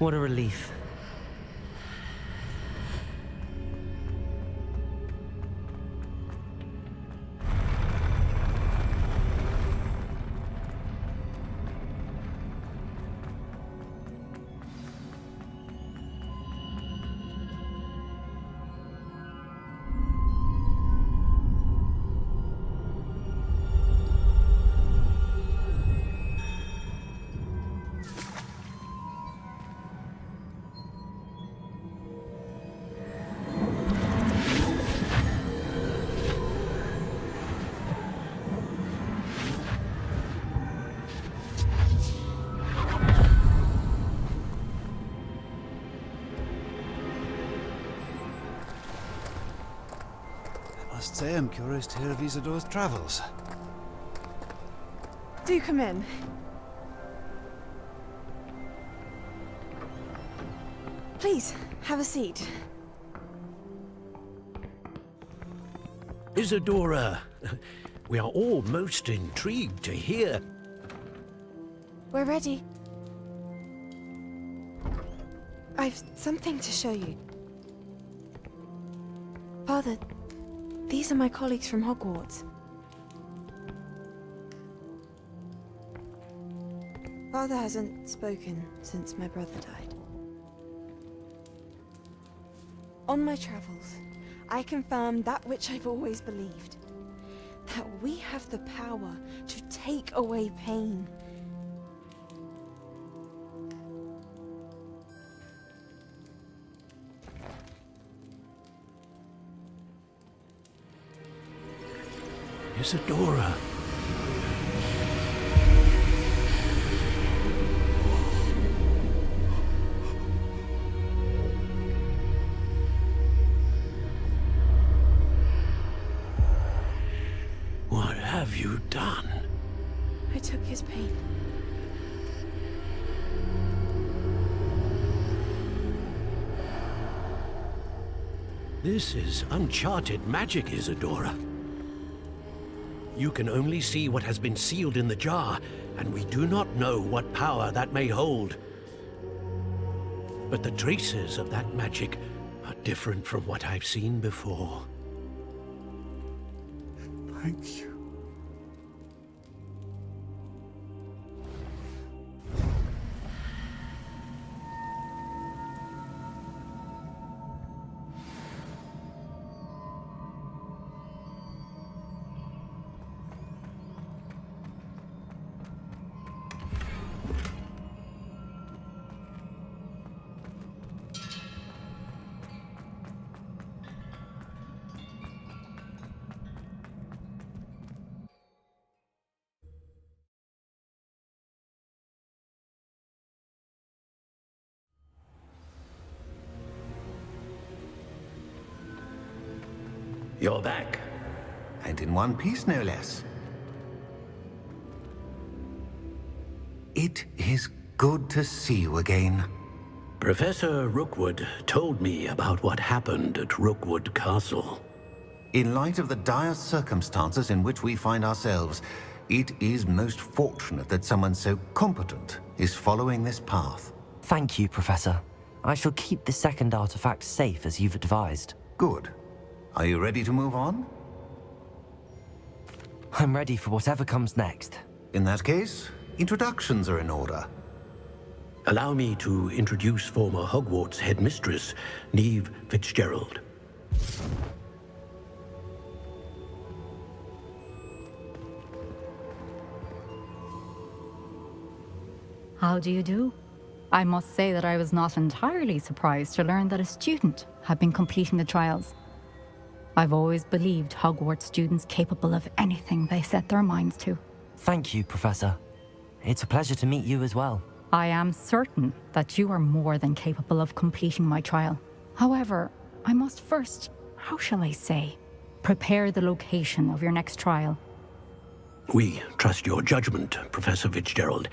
What a relief. I must say I'm curious to hear of Isadore's travels. Do come in. Please, have a seat. Isadora, we are all most intrigued to hear. We're ready. I've something to show you. Father, these are my colleagues from Hogwarts. Father hasn't spoken since my brother died. On my travels, I confirmed that which I've always believed. That we have the power to take away pain. Isadora. What have you done? I took his pain. This is uncharted magic, Isadora. You can only see what has been sealed in the jar, and we do not know what power that may hold. But the traces of that magic are different from what I've seen before. Thank you. You're back. And in one piece, no less. It is good to see you again. Professor Rookwood told me about what happened at Rookwood Castle. In light of the dire circumstances in which we find ourselves, it is most fortunate that someone so competent is following this path. Thank you, Professor. I shall keep the second artifact safe as you've advised. Good. Are you ready to move on? I'm ready for whatever comes next. In that case, introductions are in order. Allow me to introduce former Hogwarts headmistress, Neve Fitzgerald. How do you do? I must say that I was not entirely surprised to learn that a student had been completing the trials. I've always believed Hogwarts students capable of anything they set their minds to. Thank you, Professor. It's a pleasure to meet you as well. I am certain that you are more than capable of completing my trial. However, I must first, how shall I say, prepare the location of your next trial. We trust your judgment, Professor Fitzgerald.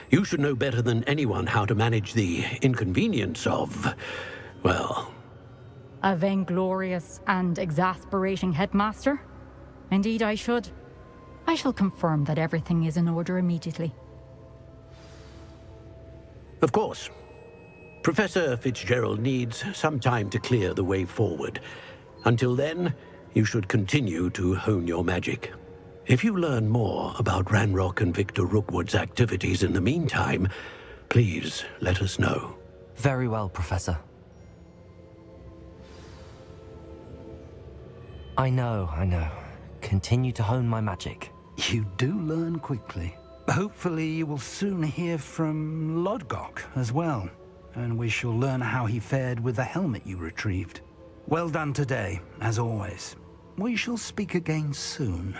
You should know better than anyone how to manage the inconvenience of, well... A vainglorious and exasperating headmaster? Indeed I should. I shall confirm that everything is in order immediately. Of course. Professor Fitzgerald needs some time to clear the way forward. Until then, you should continue to hone your magic. If you learn more about Ranrock and Victor Rookwood's activities in the meantime, please let us know. Very well, Professor. I know. Continue to hone my magic. You do learn quickly. Hopefully you will soon hear from Lodgok as well, and we shall learn how he fared with the helmet you retrieved. Well done today, as always. We shall speak again soon.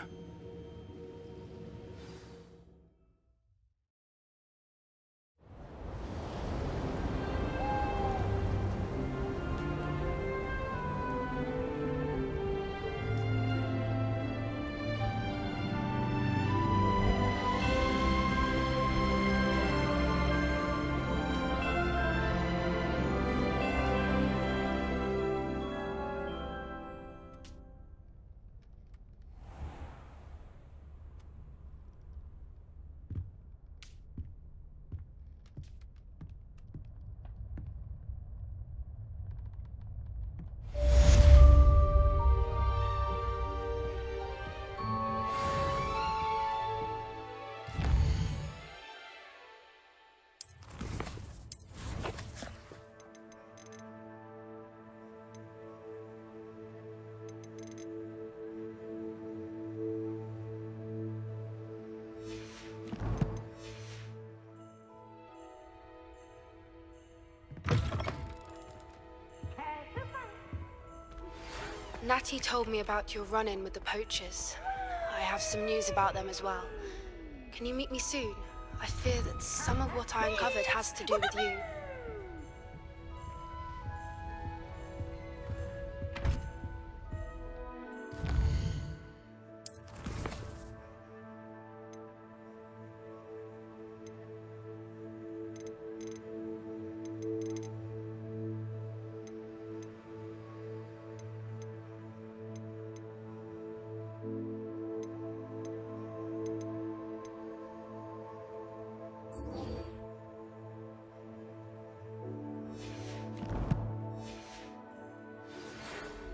Natty told me about your run-in with the poachers. I have some news about them as well. Can you meet me soon? I fear that some of what I uncovered has to do with you.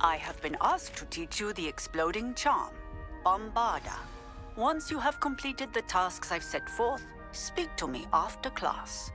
I have been asked to teach you the exploding charm, Bombarda. Once you have completed the tasks I've set forth, speak to me after class.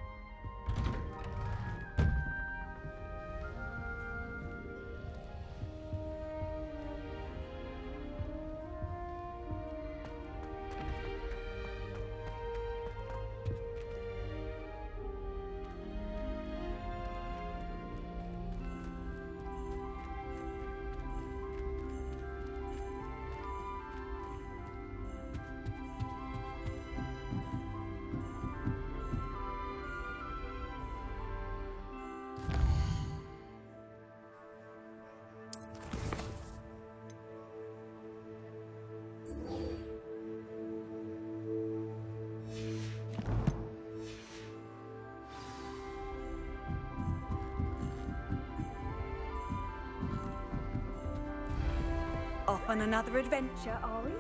Off on another adventure, are we?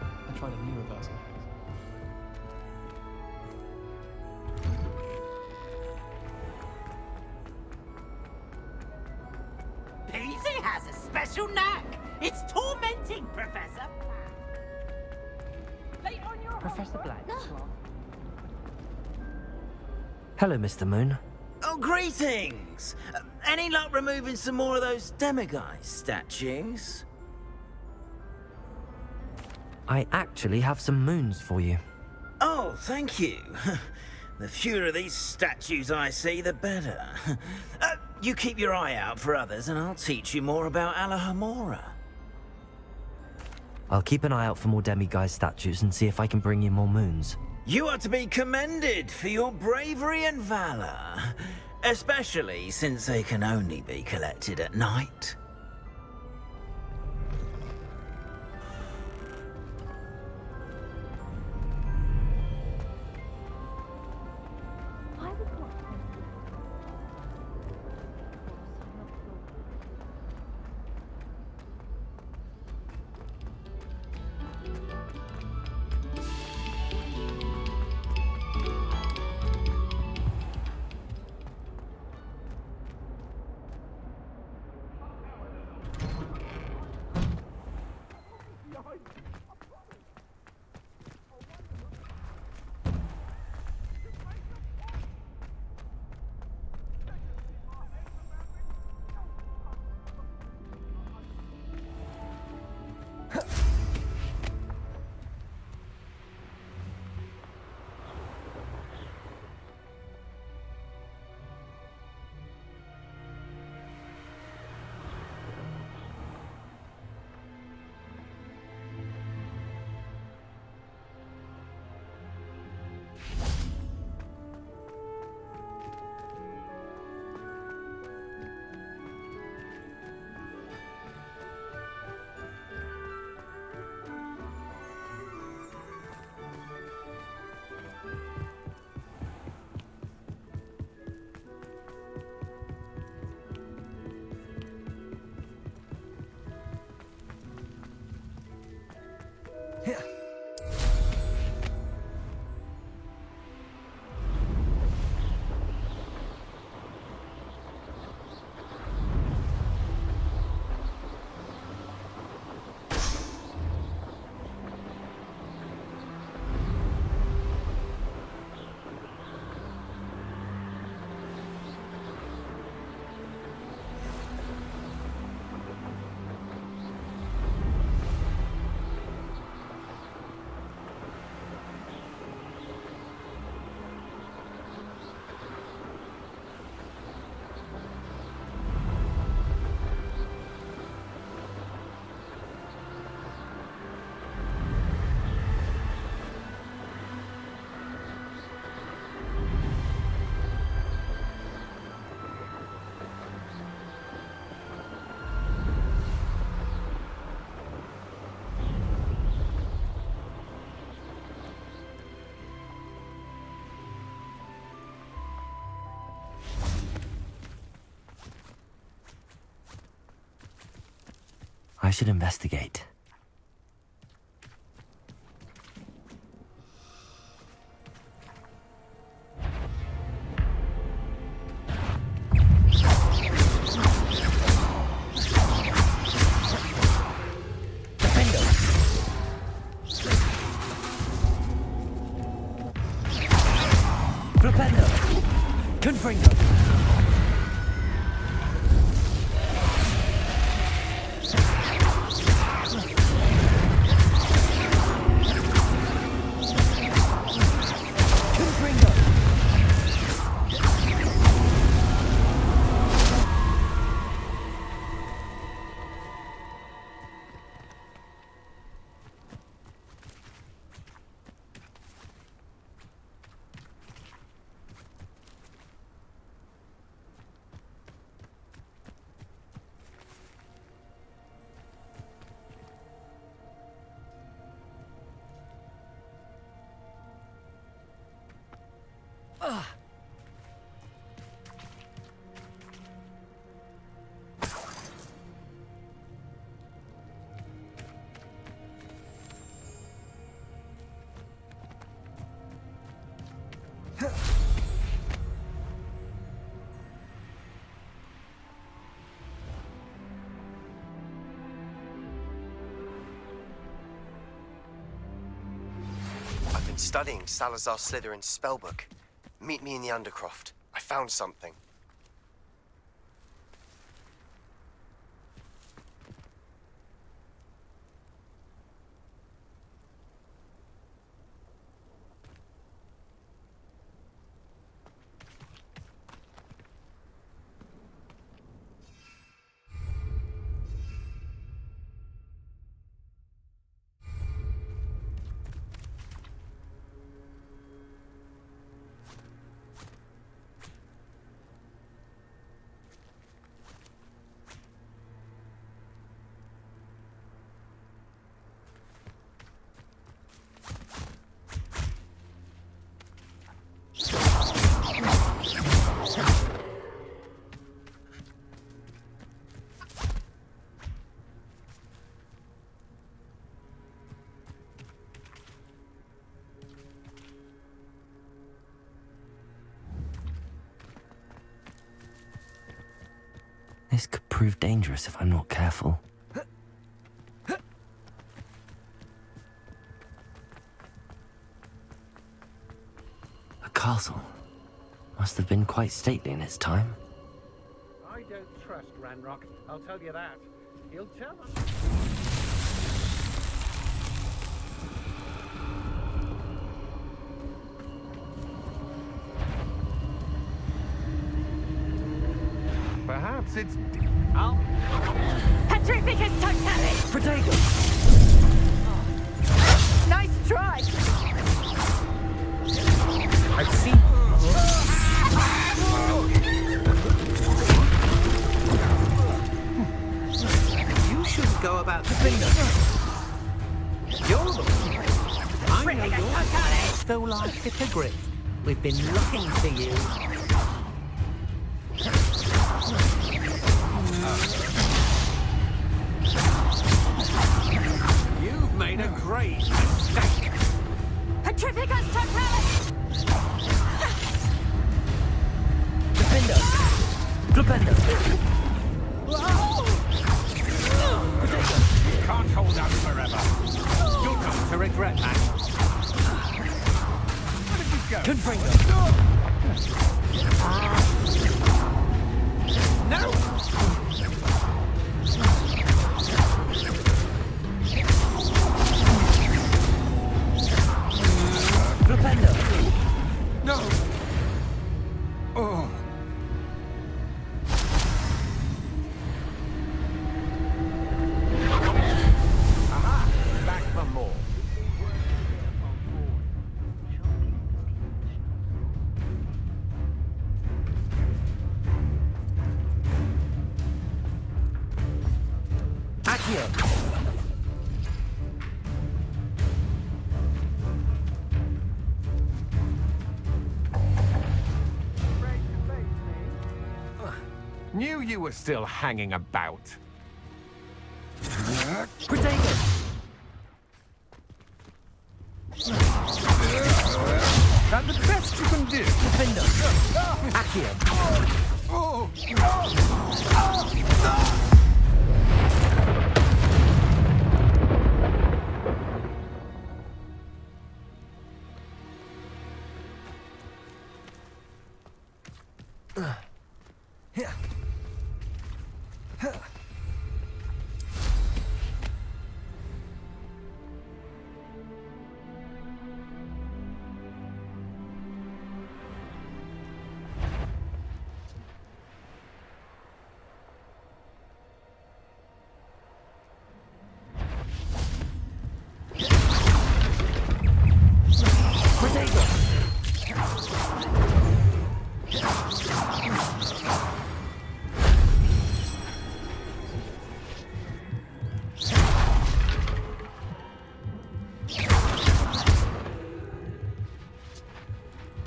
I tried a new reversal. Peasy has a special knack. It's tormenting, Professor. Professor Black. Hello, Mr. Moon. Oh, greetings! Any luck removing some more of those demiguise statues? I actually have some moons for you. Oh, thank you. The fewer of these statues I see, the better. You keep your eye out for others, and I'll teach you more about Alahomora. I'll keep an eye out for more demiguise statues and see if I can bring you more moons. You are to be commended for your bravery and valor, especially since they can only be collected at night. I should investigate. I've been studying Salazar Slytherin's spellbook. Meet me in the Undercroft. I found something. This could prove dangerous if I'm not careful. A castle. Must have been quite stately in its time. I don't trust Ranrock, I'll tell you that. He'll tell us. Perhaps it's... I'll... Petrificus totalis! Protego! Nice try! I've seen... You shouldn't go about the finger. You're the one. I know you're so like it agree. We've been looking for you. You've made a great mistake. Petrificus totalis! Defender! Flipendo! You can't hold out forever. You'll come to regret that. Where did you go? Confringo! No! Flipendo! No! Oh. Aha! Back for more. Accio! Knew you were still hanging about. Protego! That the best you can do? Defender! Accio!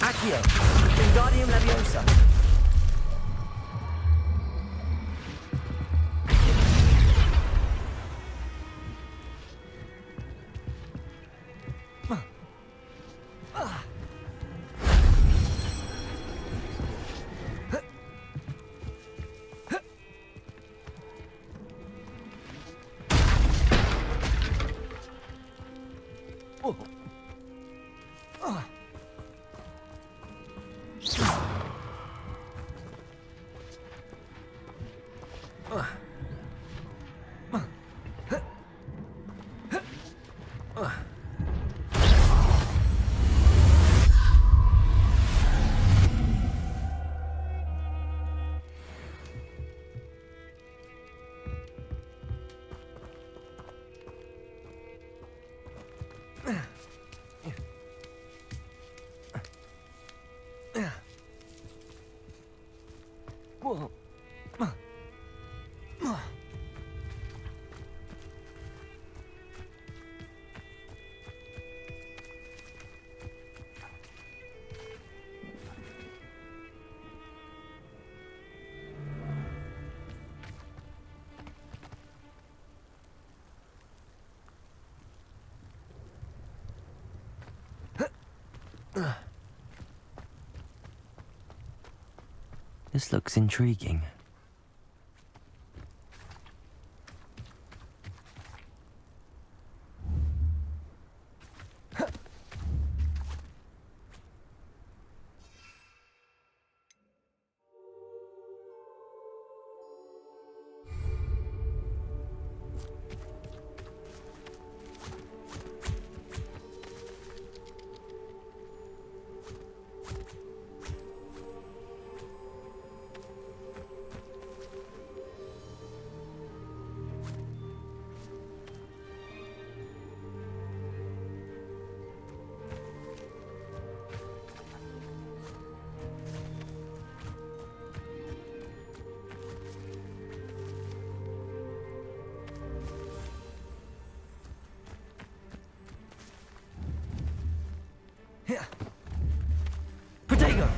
Accio! Wingardium Leviosa! This looks intriguing. Protego!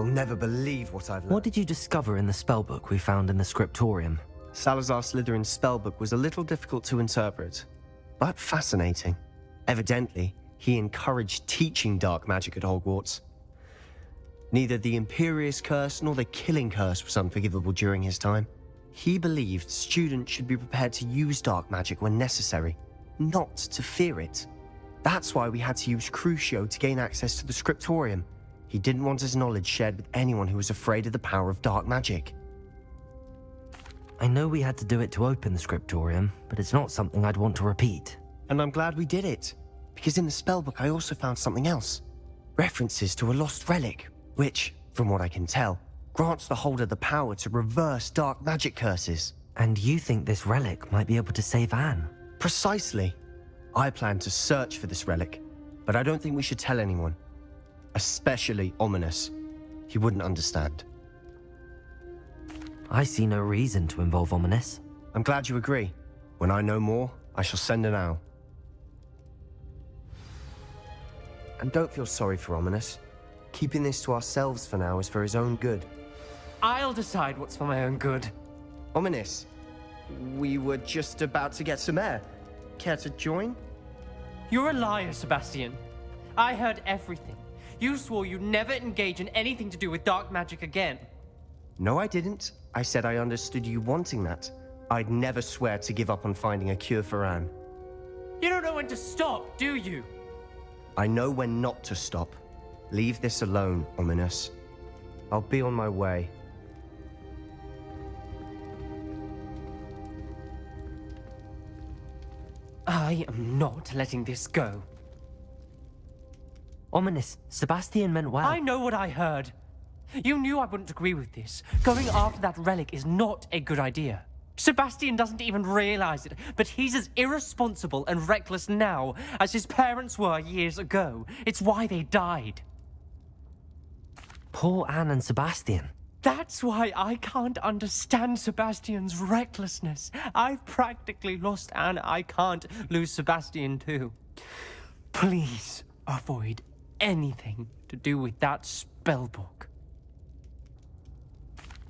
You'll never believe what I've learned. What did you discover in the spellbook we found in the scriptorium? Salazar Slytherin's spellbook was a little difficult to interpret, but fascinating. Evidently, he encouraged teaching dark magic at Hogwarts. Neither the Imperious Curse nor the Killing Curse was unforgivable during his time. He believed students should be prepared to use dark magic when necessary, not to fear it. That's why we had to use Crucio to gain access to the scriptorium. He didn't want his knowledge shared with anyone who was afraid of the power of dark magic. I know we had to do it to open the scriptorium, but it's not something I'd want to repeat. And I'm glad we did it, because in the spellbook I also found something else. References to a lost relic, which, from what I can tell, grants the holder the power to reverse dark magic curses. And you think this relic might be able to save Anne? Precisely. I plan to search for this relic, but I don't think we should tell anyone. Especially Ominous. He wouldn't understand. I see no reason to involve Ominous. I'm glad you agree. When I know more, I shall send an owl. And don't feel sorry for Ominous. Keeping this to ourselves for now is for his own good. I'll decide what's for my own good. Ominous, we were just about to get some air. Care to join? You're a liar, Sebastian. I heard everything. You swore you'd never engage in anything to do with dark magic again. No, I didn't. I said I understood you wanting that. I'd never swear to give up on finding a cure for Anne. You don't know when to stop, do you? I know when not to stop. Leave this alone, Ominous. I'll be on my way. I am not letting this go. Ominous, Sebastian meant well. I know what I heard. You knew I wouldn't agree with this. Going after that relic is not a good idea. Sebastian doesn't even realize it, but he's as irresponsible and reckless now as his parents were years ago. It's why they died. Poor Anne and Sebastian. That's why I can't understand Sebastian's recklessness. I've practically lost Anne. I can't lose Sebastian too. Please avoid anything to do with that spellbook.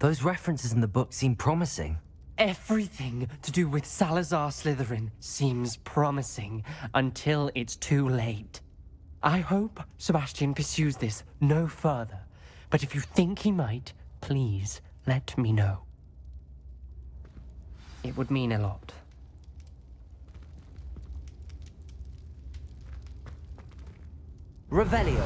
Those references in the book seem promising. Everything to do with Salazar Slytherin seems promising until it's too late. I hope Sebastian pursues this no further, but if you think he might, please let me know. It would mean a lot. Revelio.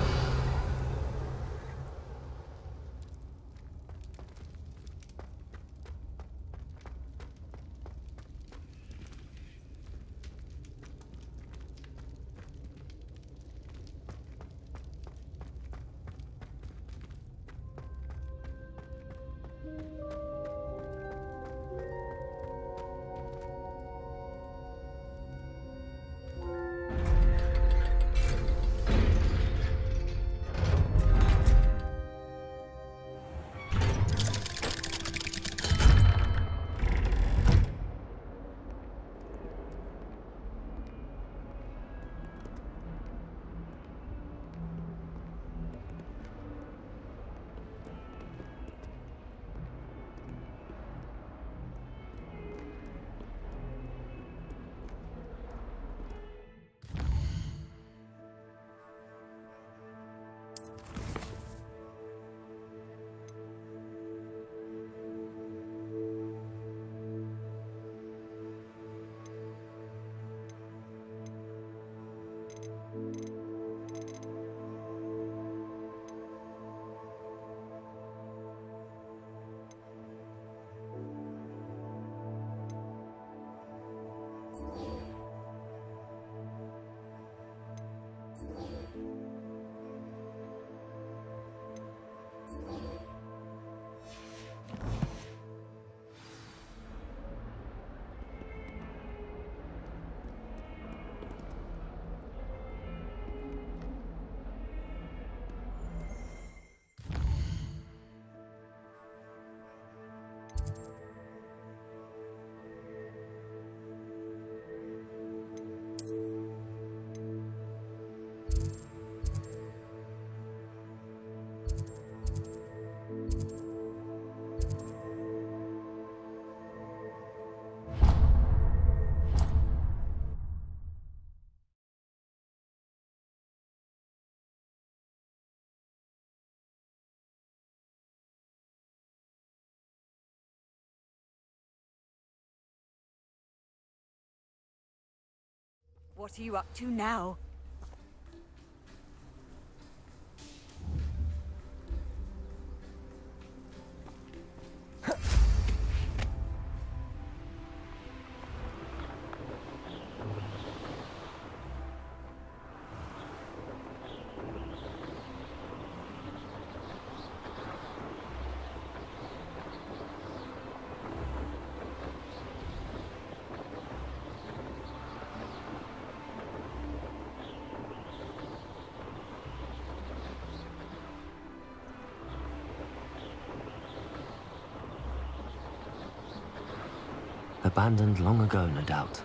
What are you up to now? Abandoned long ago, no doubt.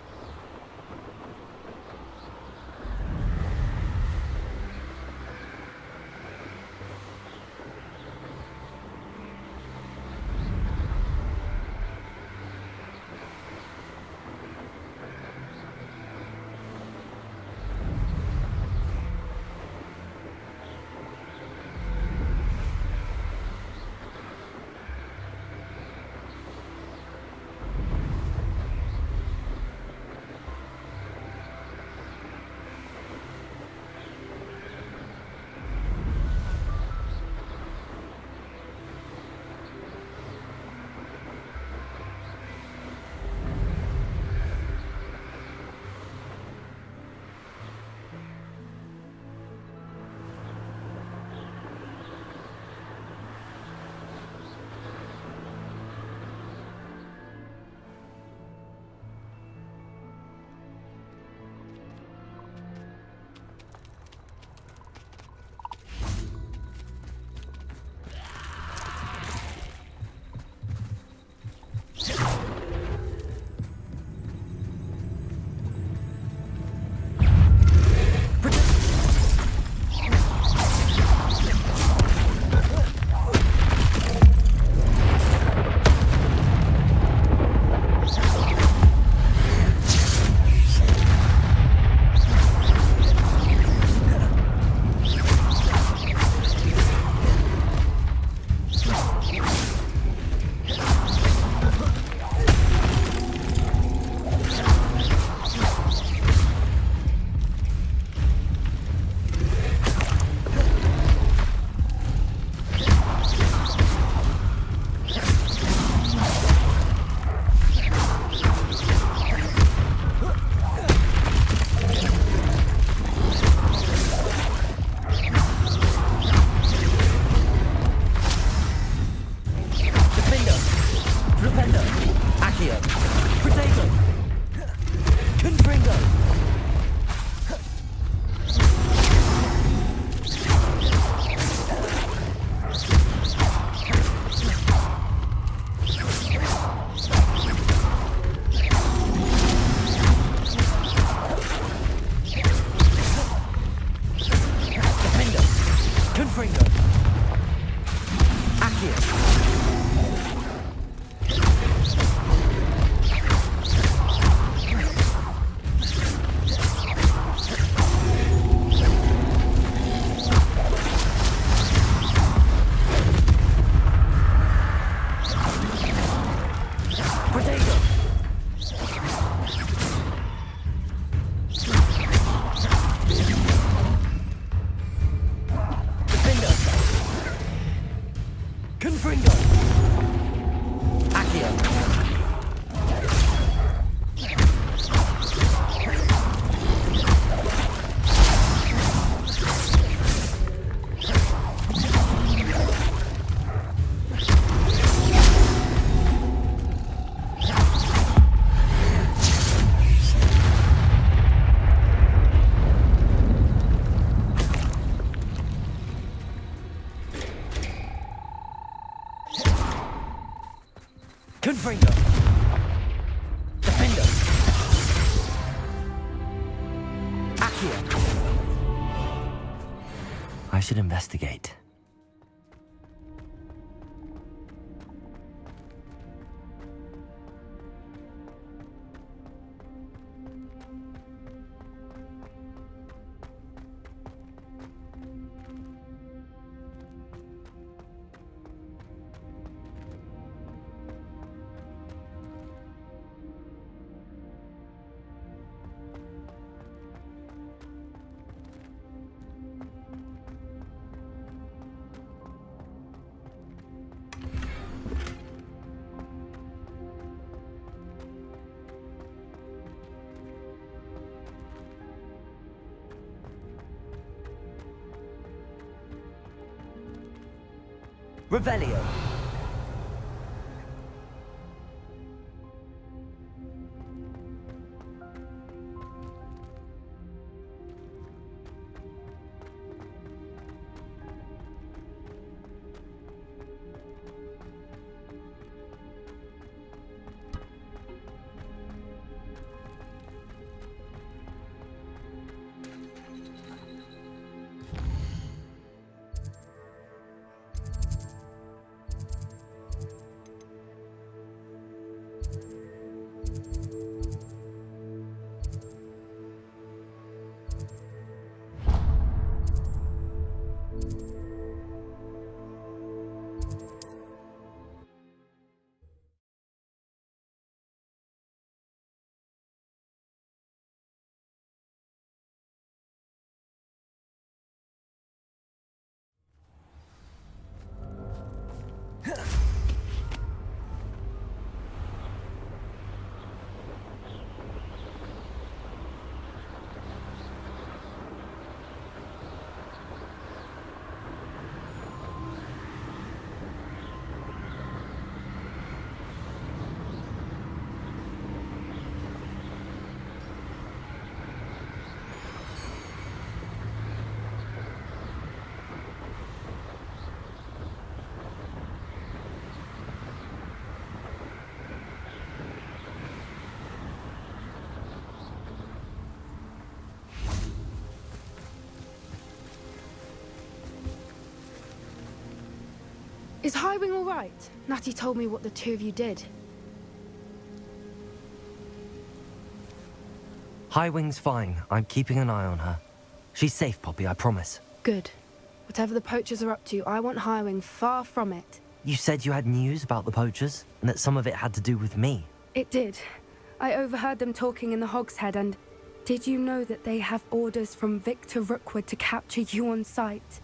Confringo! Defender! Accio! I should investigate. Revelio. Is Highwing all right? Natty told me what the two of you did. Highwing's fine. I'm keeping an eye on her. She's safe, Poppy, I promise. Good. Whatever the poachers are up to, I want Highwing far from it. You said you had news about the poachers, and that some of it had to do with me. It did. I overheard them talking in the Hogshead, and did you know that they have orders from Victor Rookwood to capture you on sight?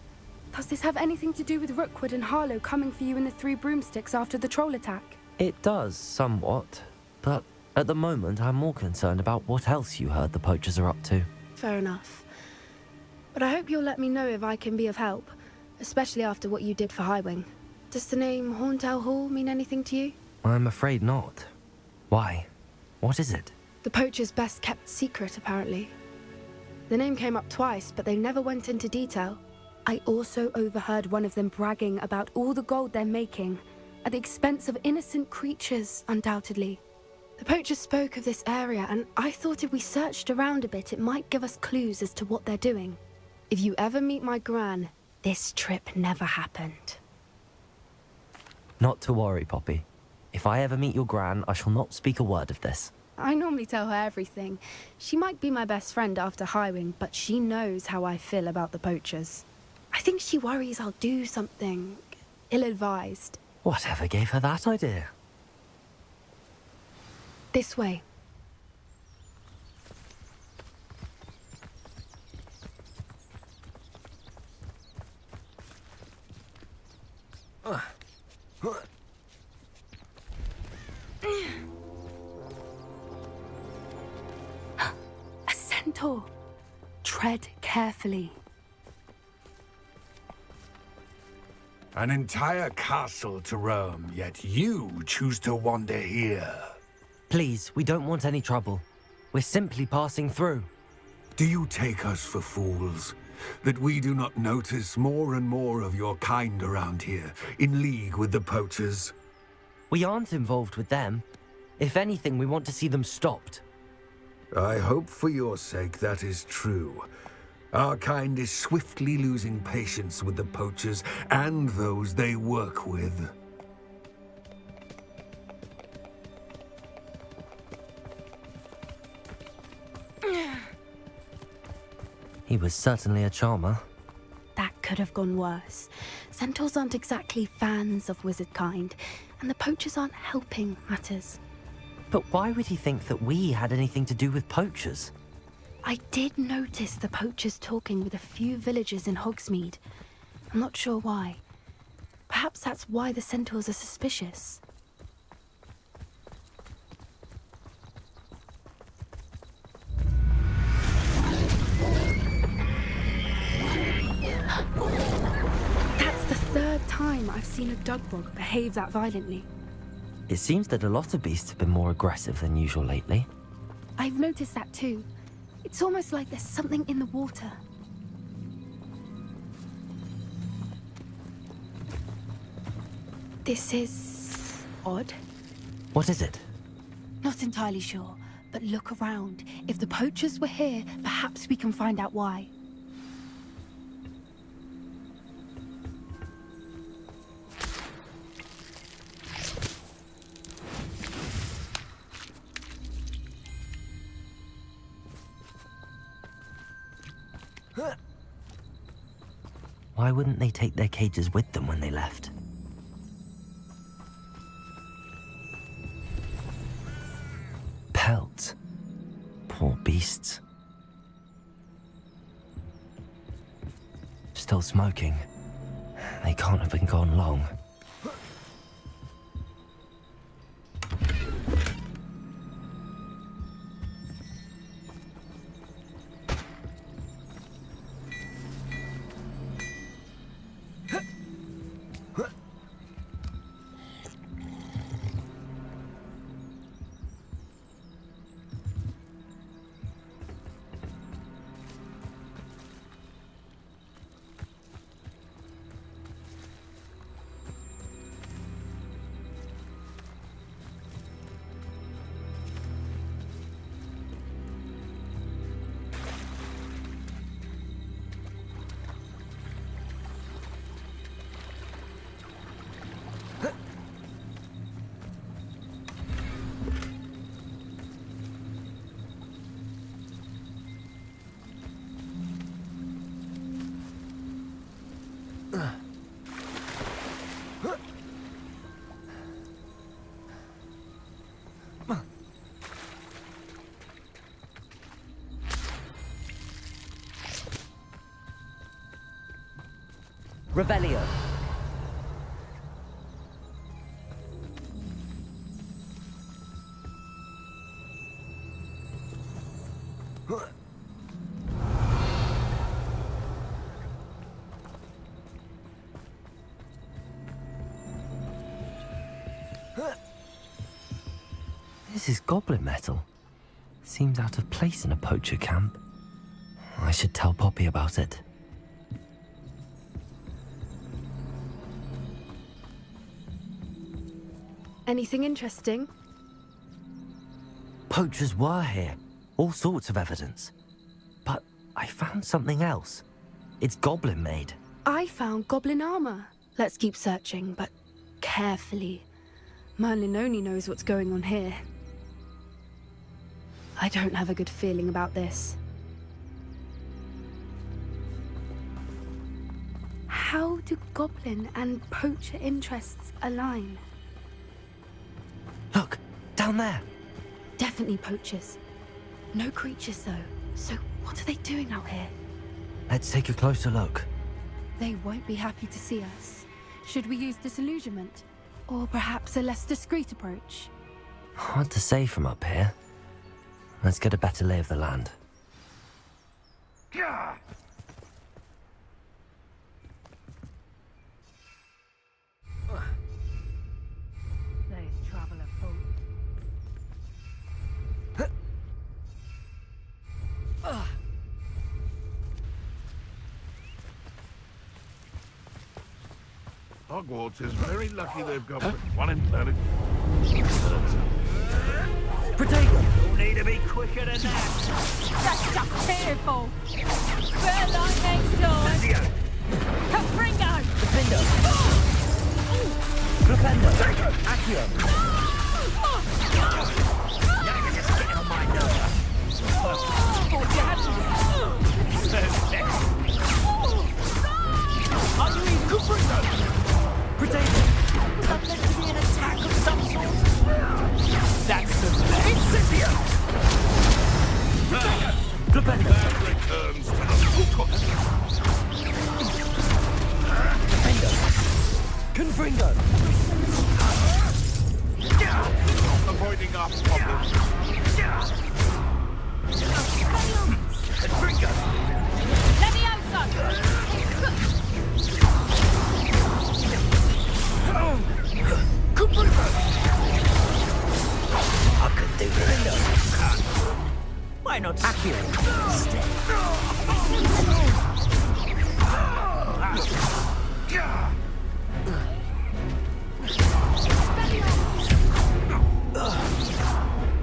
Does this have anything to do with Rookwood and Harlow coming for you in the Three Broomsticks after the troll attack? It does, somewhat. But at the moment, I'm more concerned about what else you heard the poachers are up to. Fair enough. But I hope you'll let me know if I can be of help, especially after what you did for Highwing. Does the name Horntail Hall mean anything to you? I'm afraid not. Why? What is it? The poachers' best kept secret, apparently. The name came up twice, but they never went into detail. I also overheard one of them bragging about all the gold they're making, at the expense of innocent creatures, undoubtedly. The poachers spoke of this area, and I thought if we searched around a bit, it might give us clues as to what they're doing. If you ever meet my gran, this trip never happened. Not to worry, Poppy. If I ever meet your gran, I shall not speak a word of this. I normally tell her everything. She might be my best friend after Highwing, but she knows how I feel about the poachers. I think she worries I'll do something ill-advised. Whatever gave her that idea? This way. A centaur. Tread carefully. An entire castle to roam, yet you choose to wander here. Please, we don't want any trouble. We're simply passing through. Do you take us for fools? That we do not notice more and more of your kind around here, in league with the poachers? We aren't involved with them. If anything, we want to see them stopped. I hope for your sake that is true. Our kind is swiftly losing patience with the poachers and those they work with. He was certainly a charmer. That could have gone worse. Centaurs aren't exactly fans of wizard kind, and the poachers aren't helping matters. But why would he think that we had anything to do with poachers? I did notice the poachers talking with a few villagers in Hogsmeade. I'm not sure why. Perhaps that's why the centaurs are suspicious. That's the third time I've seen a Dugbog behave that violently. It seems that a lot of beasts have been more aggressive than usual lately. I've noticed that too. It's almost like there's something in the water. This is odd. What is it? Not entirely sure, but look around. If the poachers were here, perhaps we can find out why. Why wouldn't they take their cages with them when they left? Pelts. Poor beasts. Still smoking. They can't have been gone long. Revelio. This is goblin metal. Seems out of place in a poacher camp. I should tell Poppy about it. Anything interesting? Poachers were here. All sorts of evidence. But I found something else. It's goblin made. I found goblin armor. Let's keep searching, but carefully. Merlin only knows what's going on here. I don't have a good feeling about this. How do goblin and poacher interests align? Look, down there. Definitely poachers. No creatures though. So what are they doing out here? Let's take a closer look. They won't be happy to see us. Should we use disillusionment? Or perhaps a less discreet approach? Hard to say from up here. Let's get a better lay of the land. Hogwarts is very lucky they've got one in planet. Protego! You'll need to be quicker than that. That's just fearful. Better like next time. Capringo! Defendo! Glupendo! Accio! Now you're just getting on my nerves. Are you even Protego! Was that meant to be an attack of some sort? That's the Incipia! Glupendo! That returns to the focus. Confringo! Avoiding our problems. Confringo! Levioso! not to kill instead?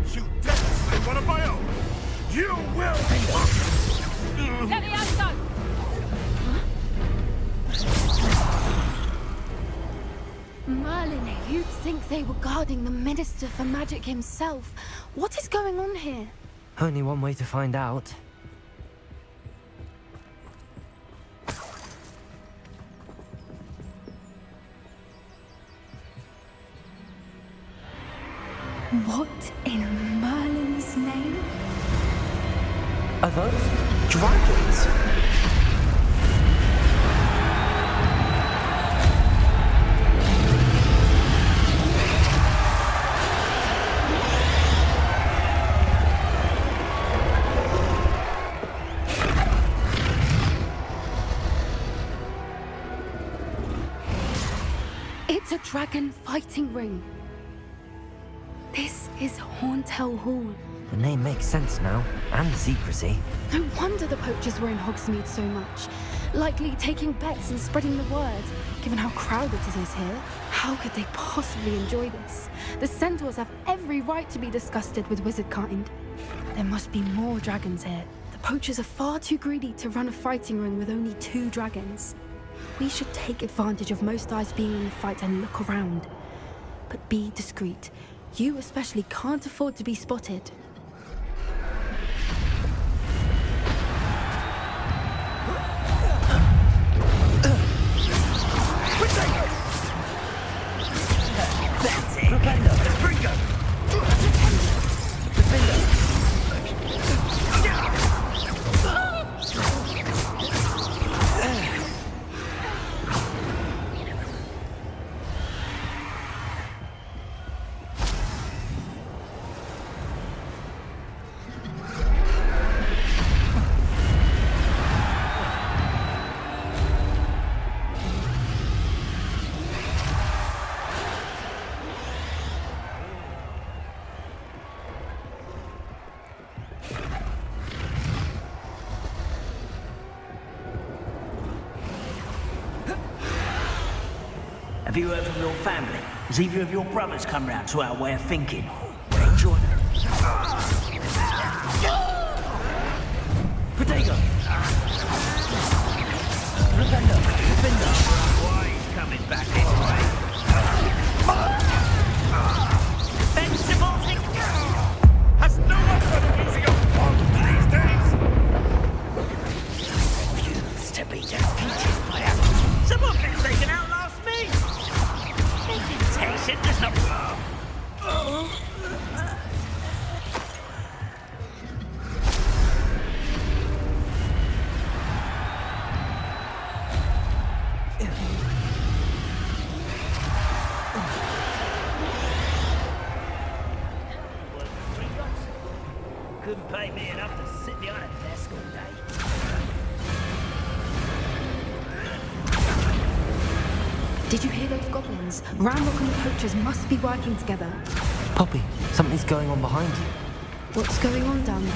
Shoot dead, slay one of my own. You will be. Merlin, you'd think they were guarding the Minister for Magic himself. What is going on here? Only one way to find out. What in Merlin's name? Are those dragons? It's a dragon fighting ring. This is Hauntel Hall. The name makes sense now, and the secrecy. No wonder the poachers were in Hogsmeade so much. Likely taking bets and spreading the word, given how crowded it is here. How could they possibly enjoy this? The centaurs have every right to be disgusted with wizard kind. There must be more dragons here. The poachers are far too greedy to run a fighting ring with only 2 dragons. We should take advantage of most eyes being in the fight and look around. But be discreet. You especially can't afford to be spotted. That's it. Propender, Bringo. Have you heard from your family? Has either of your brothers come round to our way of thinking? Enjoy. Potato! Defender! Why he's coming back this way? Invincible! Has no one heard easy up on these days? Refuse to be defeated by a... Someone thinks they can outlast me! Invitation does not... Couldn't pay me enough to sit behind a desk all day. Did you hear those goblins? Ramrock and the poachers must be working together. Poppy, something's going on behind you. What's going on down there?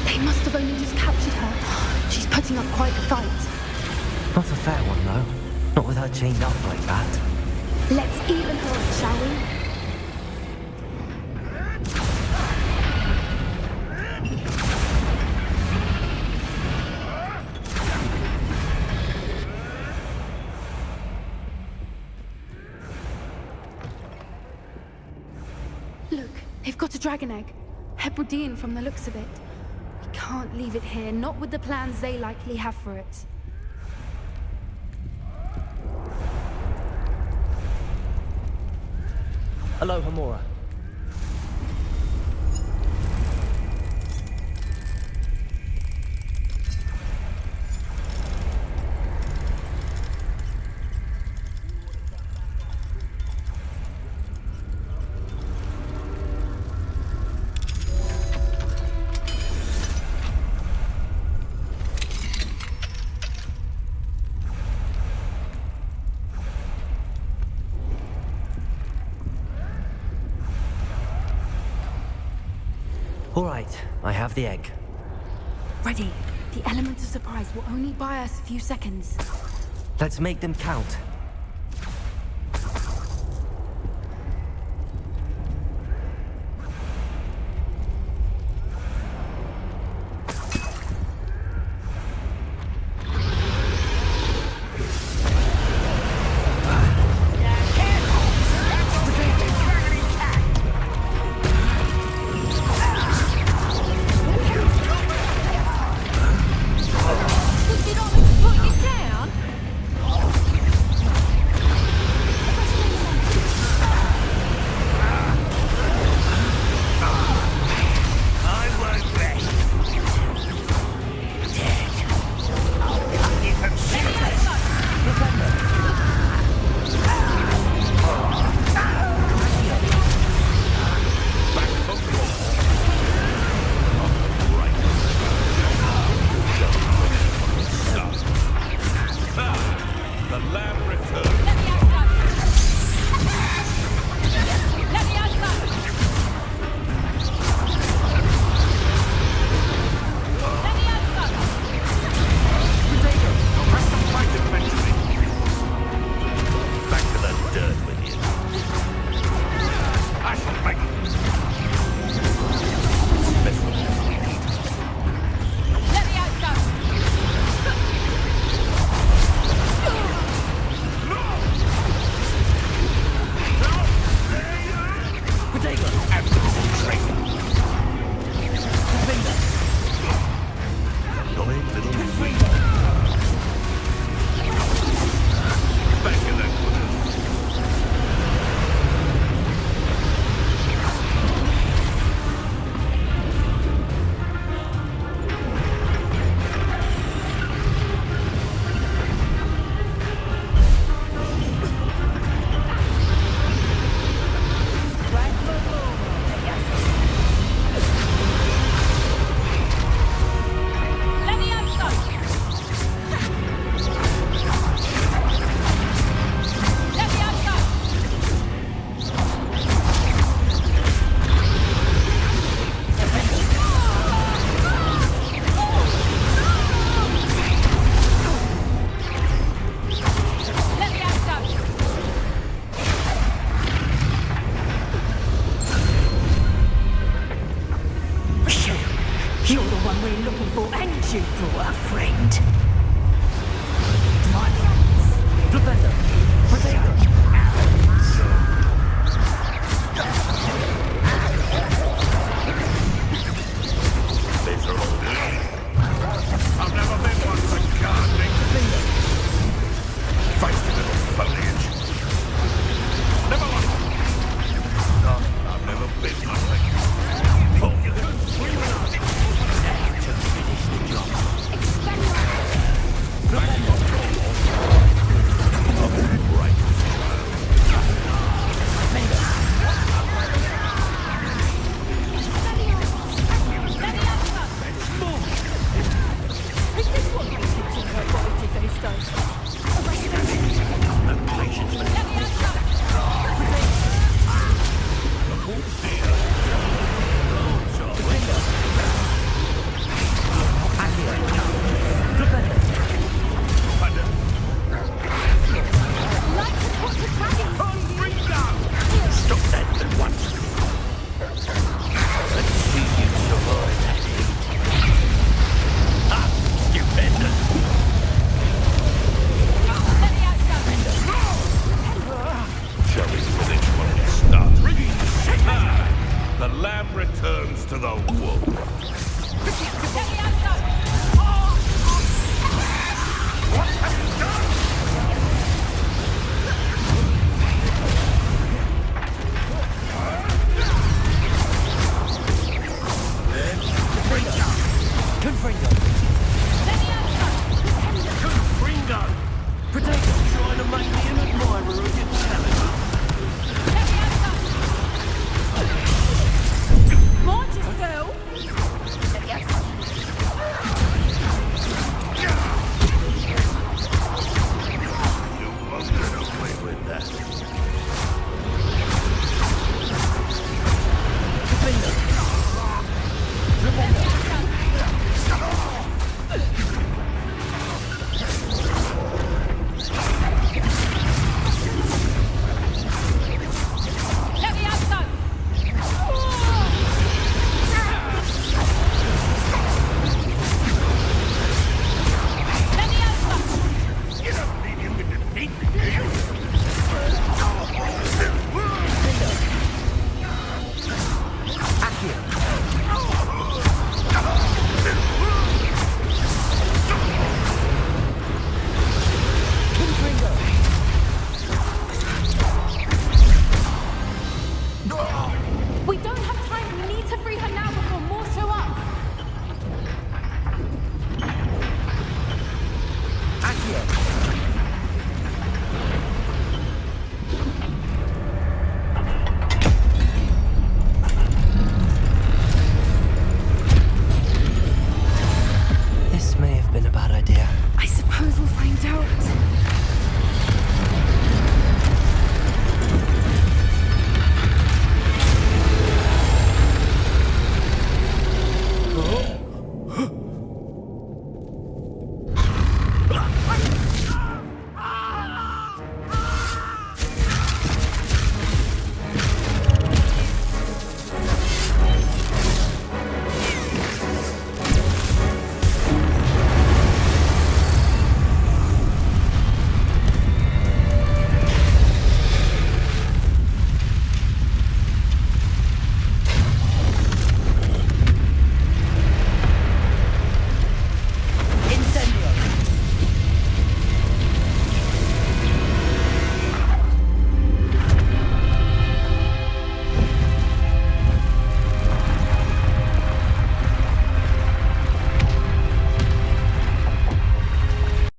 They must have only just captured her. She's putting up quite the fight. Not a fair one, though. Not with her chained up like that. Let's even her, shall we? Look, they've got a dragon egg. Hebridean from the looks of it. We can't leave it here, not with the plans they likely have for it. Hello, Hamora. All right, I have the egg. Ready. The element of surprise will only buy us a few seconds. Let's make them count. here.